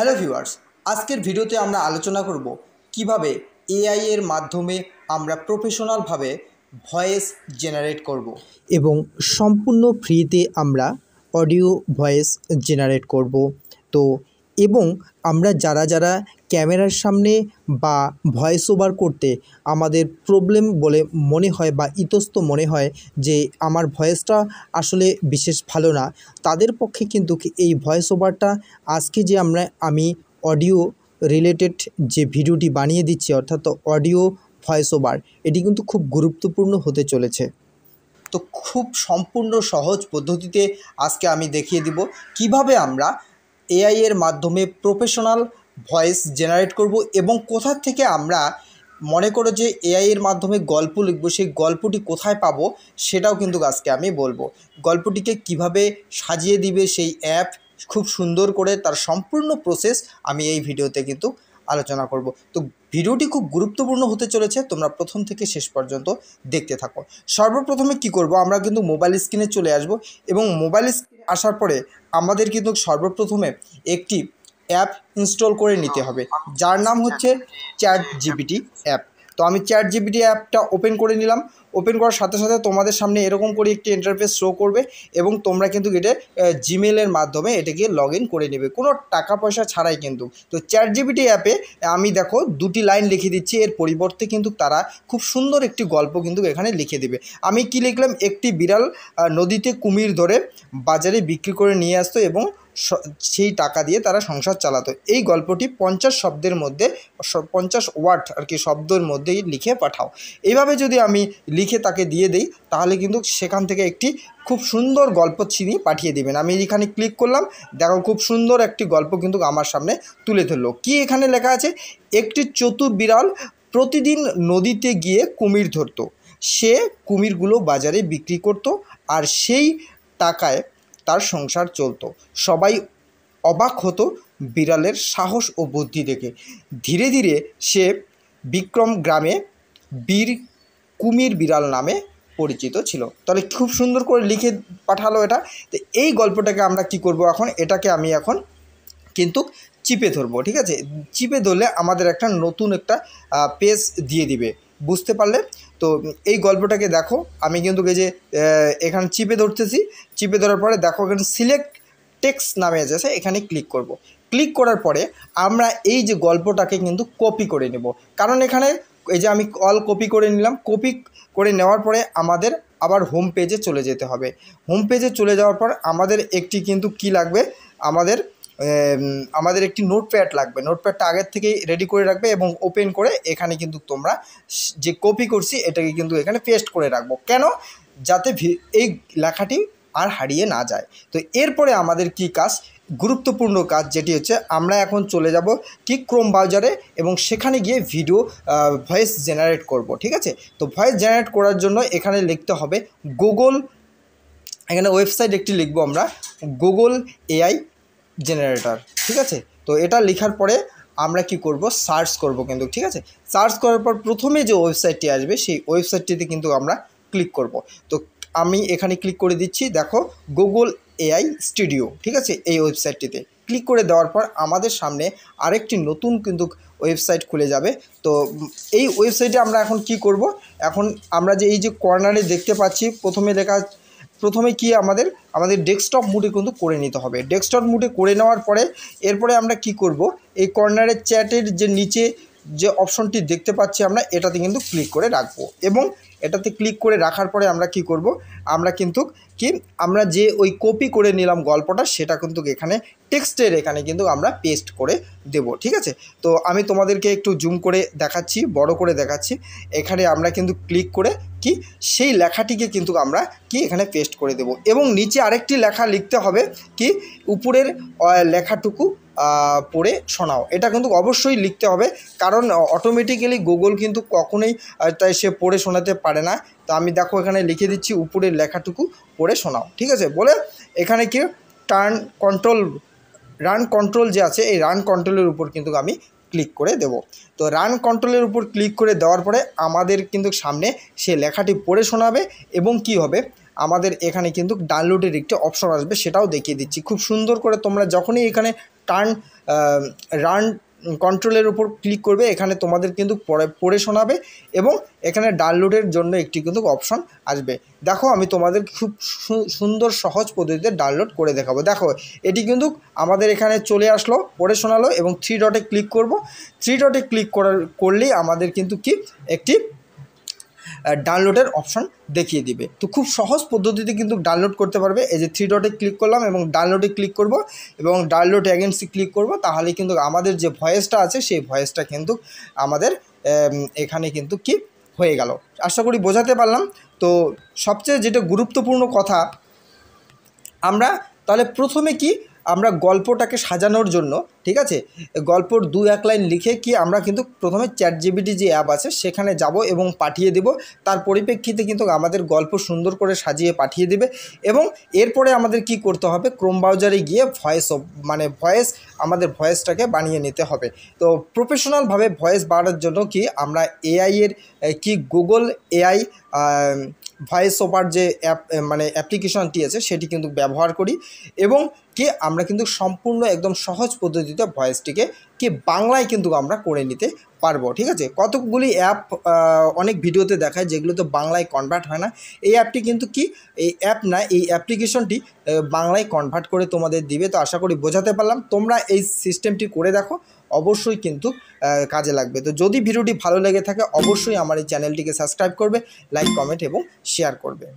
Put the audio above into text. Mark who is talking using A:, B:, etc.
A: Hello viewers, আজকের ভিডিওতে আমরা আলোচনা করব কিভাবে এআই এর মাধ্যমে আমরা প্রফেশনালভাবে ভয়েস জেনারেট করব এবং সম্পূর্ণ ফ্রিতে আমরা অডিও ভয়েস জেনারেট করব। তো এবং আমরা যারা ক্যামেরার সামনে বা ভয়েস ওভার করতে আমাদের প্রবলেম বলে মনে হয় বা ইতস্ত মনে হয় যে আমার ভয়েসটা আসলে বিশেষ ভালো না, তাদের পক্ষে কিন্তু এই ভয়েস ওভারটা আজকে যে আমি অডিও রিলেটেড যে ভিডিওটি বানিয়ে দিচ্ছি, অর্থাৎ অডিও ভয়েস ওভার, এটি কিন্তু খুব গুরুত্বপূর্ণ হতে চলেছে। তো খুব সম্পূর্ণ সহজ পদ্ধতিতে আজকে আমি দেখিয়ে দিব কিভাবে আমরা এআই এর মাধ্যমে প্রফেশনাল ভয়েস জেনারেট করব এবং কোথা থেকে আমরা মনে করো যে এআই এর মাধ্যমে গল্প লিখব, সেই গল্পটি কোথায় পাবো সেটাও কিন্তু আজকে আমি বলবো। গল্পটিকে কিভাবে সাজিয়ে দিবে সেই অ্যাপ খুব সুন্দর করে, তার সম্পূর্ণ প্রসেস আমি এই ভিডিওতে কিন্তু আলোচনা করব। তো ভিডিওটি খুব গুরুত্বপূর্ণ হতে চলেছে, তোমরা প্রথম থেকে শেষ পর্যন্ত দেখতে থাকো। সর্বপ্রথমে কি করব, আমরা কিন্তু মোবাইল স্ক্রিনে চলে আসব এবং মোবাইল স্ক্রিনে আসার পরে আমাদের কিন্তু সর্বপ্রথমে একটি অ্যাপ ইনস্টল করে নিতে হবে, যার নাম হচ্ছে চ্যাটজিপিটি অ্যাপ। তো আমি চ্যাটজিপিটি অ্যাপটা ওপেন করে নিলাম। ওপেন করার সাথে সাথে তোমাদের সামনে এরকম করে একটি ইন্টারফেস শো করবে এবং তোমরা কিন্তু এটা জিমেলের মাধ্যমে এটাকে লগ ইন করে নেবে, কোনো টাকা পয়সা ছাড়াই কিন্তু। তো চ্যাটজিপিটি অ্যাপে আমি দেখো দুটি লাইন লিখে দিচ্ছি, এর পরিবর্তে কিন্তু তারা খুব সুন্দর একটি গল্প কিন্তু এখানে লিখে দেবে। আমি কি লিখলাম, একটি বিড়াল নদীতে কুমির ধরে বাজারে বিক্রি করে নিয়ে আসতো এবং সেই টাকা দিয়ে তারা সংসার চালাতো। এই গল্পটি 50 শব্দের মধ্যে 50 ওয়ার্ড আর কি শব্দের মধ্যেই লিখে পাঠাও। এইভাবে যদি আমি লিখে তাকে দিয়ে দিই তাহলে কিন্তু সেখান থেকে একটি খুব সুন্দর গল্প তিনি পাঠিয়ে দেবেন। আমি এখানে ক্লিক করলাম, দেখো খুব সুন্দর একটি গল্প কিন্তু আমার সামনে তুলে ধরলো। কি এখানে লেখা আছে, একটি চতুর বিড়াল প্রতিদিন নদীতে গিয়ে কুমির ধরতো। সে কুমিরগুলো বাজারে বিক্রি করত আর সেই টাকায় তার সংসার চলতো। সবাই অবাক হতো বিড়ালের সাহস ও বুদ্ধি দেখে। ধীরে ধীরে সে বিক্রম গ্রামে বীর কুমির বিড়াল নামে পরিচিত ছিল। তাহলে খুব সুন্দর করে লিখে পাঠালো এটা। তো এই গল্পটাকে আমরা কি করব, এখন এটাকে আমি এখন কিন্তু চিপে ধরবো, ঠিক আছে। চিপে ধরলে আমাদের একটা নতুন একটা পেজ দিয়ে দিবে, বুঝতে পারলে? তো এই গল্পটাকে দেখো, আমি কিন্তু এই যে এখানে চিপে ধরতেছি। চিপে ধরার পরে দেখো এখানে সিলেক্ট টেক্সট নামে আছে, এখানে ক্লিক করব। ক্লিক করার পরে আমরা এই যে গল্পটাকে কিন্তু কপি করে নেব, কারণ এখানে এই যে আমি অল কপি করে নিলাম। কপি করে নেওয়ার পরে আমাদের আবার হোম পেজে চলে যেতে হবে। হোম পেজে চলে যাওয়ার পর আমাদের একটি কিন্তু কি লাগবে, আমাদের একটি নোটপ্যাড লাগবে। নোটপ্যাডটা আগের থেকেই রেডি করে রাখবে এবং ওপেন করে এখানে কিন্তু তোমরা যে কপি করছি এটাকে কিন্তু এখানে পেস্ট করে রাখবো। কেন? যাতে এই লেখাটি আর হারিয়ে না যায়। তো এরপরে আমাদের কি কাজ, গুরুত্বপূর্ণ কাজ, যেটি হচ্ছে আমরা এখন চলে যাব কি ক্রোম ব্রাউজারে এবং সেখানে গিয়ে ভিডিও ভয়েস জেনারেট করব, ঠিক আছে। তো ভয়েস জেনারেট করার জন্য এখানে লিখতে হবে গুগল, এখানে ওয়েবসাইট একটি লিখবো আমরা, গুগল এআই জেনারেটর, ঠিক আছে। তো এটা লেখার পরে আমরা কি করব, সার্চ করব কিন্তু, ঠিক আছে। সার্চ করার পর প্রথমে যে ওয়েবসাইটটি আসবে সেই ওয়েবসাইটটিতে কিন্তু আমরা ক্লিক করব। তো আমি এখানে ক্লিক করে দিচ্ছি, দেখো গুগল এআই স্টুডিও, ঠিক আছে। এই ওয়েবসাইটটিতে ক্লিক করে দেওয়ার পর আমাদের সামনে আরেকটি নতুন কিন্তু ওয়েবসাইট খুলে যাবে। তো এই ওয়েবসাইটে আমরা এখন কি করব, এখন আমরা যে এই যে কর্নারে দেখতে পাচ্ছি প্রথমে কি আমাদের ডেস্কটপ মুডে কিন্তু করে নিতে হবে। ডেস্কটপ মুডে করে নেওয়ার পরে এরপরে আমরা কি করব, এই কর্নারের চ্যাটের যে নিচে যে অপশনটি দেখতে পাচ্ছি আমরা এটাতে কিন্তু ক্লিক করে রাখবো এবং এটাতে ক্লিক করে রাখার পরে আমরা কি করব, আমরা যে ওই কপি করে নিলাম গল্পটা সেটা কিন্তু এখানে টেক্সটের এখানে কিন্তু আমরা পেস্ট করে দেব, ঠিক আছে। তো আমি তোমাদেরকে একটু জুম করে দেখাচ্ছি, বড় করে দেখাচ্ছি। এখানে আমরা কিন্তু ক্লিক করে সেই লেখাটিকে কিন্তু আমরা এখানে পেস্ট করে দেব এবং নিচে আরেকটি লেখা লিখতে হবে, উপরের লেখাটুকু পড়ে শোনাও। এটা কিন্তু অবশ্যই লিখতে হবে, কারণ অটোমেটিক্যালি গুগল কিন্তু কখনোই তাই সে পড়ে শোনাতে পারে না। তো আমি দেখো এখানে লিখে দিচ্ছি উপরের লেখাটুকু পড়ে শোনাও, ঠিক আছে বলে এখানে রান কন্ট্রোল যে আছে এই রান কন্ট্রোলের উপর কিন্তু আমি ক্লিক করে দেব। তো রান কন্ট্রোলের উপর ক্লিক করে দেওয়ার পরে আমাদের কিন্তু সামনে সে লেখাটি পড়ে শোনাবে এবং কি হবে, আমাদের এখানে কিন্তু ডাউনলোডের একটি অপশন আসবে, সেটাও দেখিয়ে দিচ্ছি খুব সুন্দর করে। তোমরা যখনই এখানে টার্ন রান কন্ট্রোলের উপর ক্লিক করবে। এখানে তোমাদের কিন্তু পড়ে শোনাবে এবং এখানে ডাউনলোডের জন্য একটি কিন্তু অপশন আসবে। দেখো আমি তোমাদের খুব সুন্দর সহজ পদ্ধতিতে ডাউনলোড করে দেখাবো। দেখো এটি কিন্তু আমাদের এখানে চলে আসলো, পড়ে শোনালো এবং 3 ডটে ক্লিক করব। 3 ডটে ক্লিক করলেই আমাদের কিন্তু কি একটি ডাউনলোডের অপশন দেখিয়ে দিবে। তো খুব সহজ পদ্ধতিতে কিন্তু ডাউনলোড করতে পারবে। এই যে 3 ডটে ক্লিক করলাম এবং ডাউনলোডে ক্লিক করব এবং ডাউনলোড এগেন্সি ক্লিক করব, তাহলে কিন্তু আমাদের যে ভয়েসটা আছে সেই ভয়েসটা কিন্তু আমাদের এখানে কিন্তু কি হয়ে গেল। আশা করি বোঝাতে পারলাম। তো সবচেয়ে যেটা গুরুত্বপূর্ণ কথা, আমরা তাহলে প্রথমে কি আমরা গল্পটাকে সাজানোর জন্য, ঠিক আছে, গল্পর 2-1 লাইন লিখে কি আমরা কিন্তু প্রথমে ChatGPT যে অ্যাপ আছে সেখানে যাব এবং পাঠিয়ে দেব। তার পরিপ্রেক্ষিতে কিন্তু আমাদের গল্প সুন্দর করে সাজিয়ে পাঠিয়ে দেবে এবং এরপরে আমাদের কি করতে হবে, ক্রোম ব্রাউজারে গিয়ে আমাদের ভয়েসটাকে বানিয়ে নিতে হবে। তো প্রফেশনালভাবে ভয়েস বাড়ানোর জন্য কি আমরা এআইয়ের কি গুগল এআই ভয়েস ওভার যে অ্যাপ্লিকেশনটি আছে সেটি কিন্তু ব্যবহার করি এবং কি আমরা কিন্তু সম্পূর্ণ একদম সহজ পদ্ধতিতে ভয়েসটিকে কি বাংলায় কিন্তু আমরা করে নিতে পারবো। ঠিক আছে, কতগুলি অ্যাপ অনেক ভিডিওতে দেখায় যেগুলোতে বাংলায় কনভার্ট হয় না। এই অ্যাপটি কিন্তু কি এই অ্যাপ না, এই অ্যাপ্লিকেশনটি বাংলায় কনভার্ট করে তোমাদের দিবে। তো আশা করি বোঝাতে পারলাম। তোমরা এই সিস্টেমটি করে দেখো, অবশ্যই কিন্তু কাজে লাগবে। তো যদি ভিডিওটি ভালো লেগে থাকে অবশ্যই আমার এই চ্যানেলটিকে সাবস্ক্রাইব করবে, লাইক, কমেন্ট এবং শেয়ার করবে।